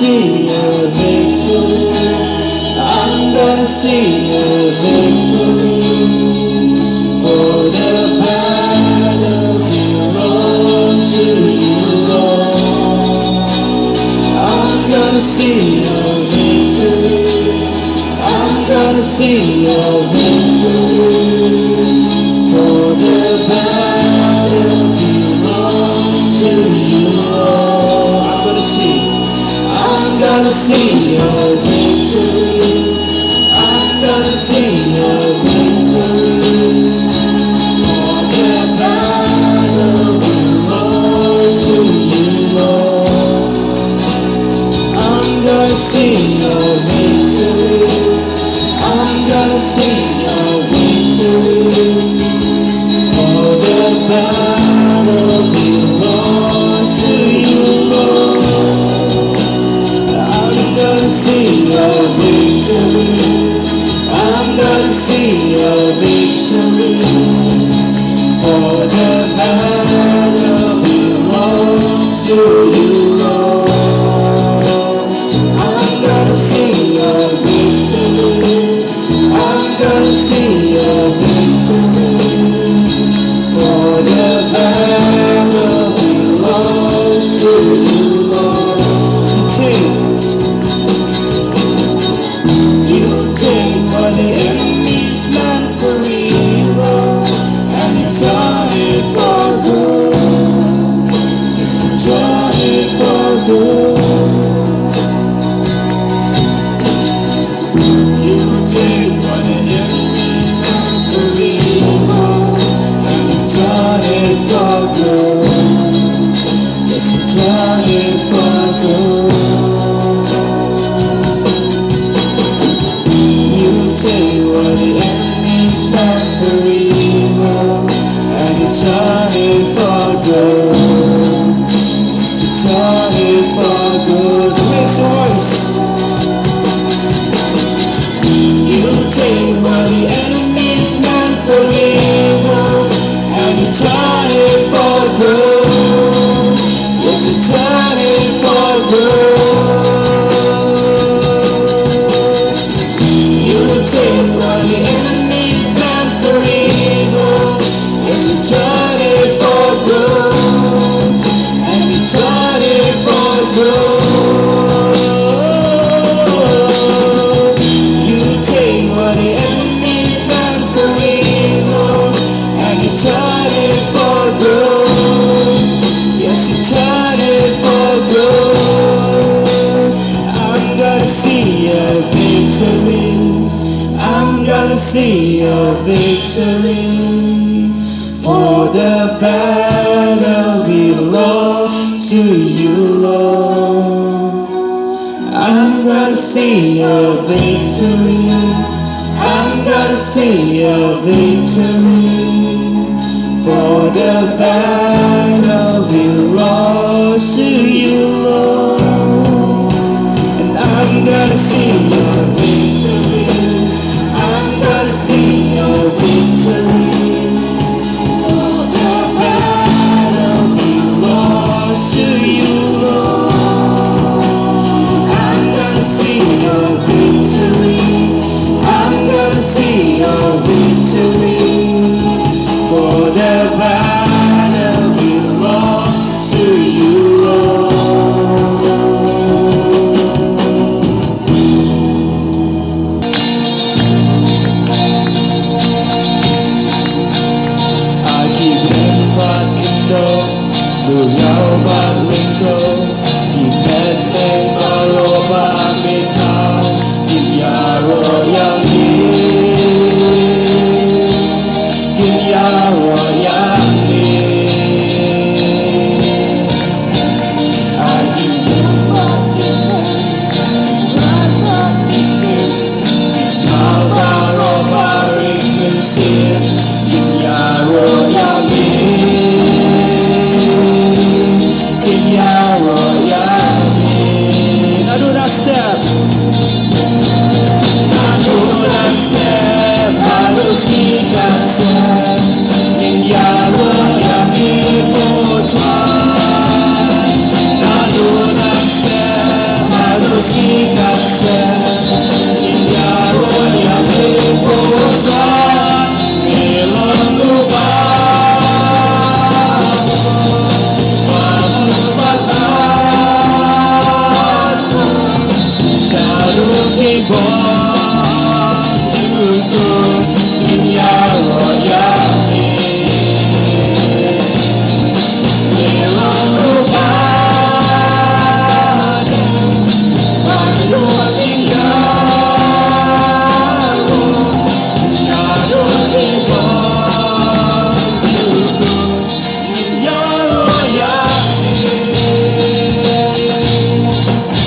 see your victory. I'm gonna see your victory. For the battle belongs to you, Lord. I'm gonna see your victory. I'm gonna see your victory. For the battle belongs to you, Lord. I'm gonna see your victory. I'm gonna see your victory. For the battle belongs to you, Lord. I'm gonna see your victory. I'm gonna see your victory. For the battle belongs to you, Lord. I'm gonna see your victory. I'm gonna see your victory. For the battle belongs to you, Lord. I'm gonna see your victory. I'm gonna see your victory. For the battle belongs to you, Lord. You take what the enemy's meant for evil, and you turn it for good. Yes, you turn it for good. You take what the enemy's meant for evil, and you turn it for good. Yes, you turn it for good. You take what the enemy's meant for evil, and you turn it for good. Yes, you turn it for good. Raise your voice. You take what the enemy's meant for evil, and you turn it for good. Yes, you turn it for good. You take what the enemy's meant for evil. Yes, you turn it for good. And you turn it for good. You take what the enemy's meant for evil, and you turn it for good. Yes, you turn it for good. I'm gonna see your victory. I'm gonna see your victory. For the battle belongs to you, Lord. I'm gonna see your victory. I'm gonna see your victory. For the battle belongs to you, Lord. And I'm gonna see your victory. I'm gonna see your victory. For the battle belongs to you, Lord. I'm gonna see your victory. I'm gonna see your victory. For the battle belongs to you, Lord. I keep in back and down, the yellow back window.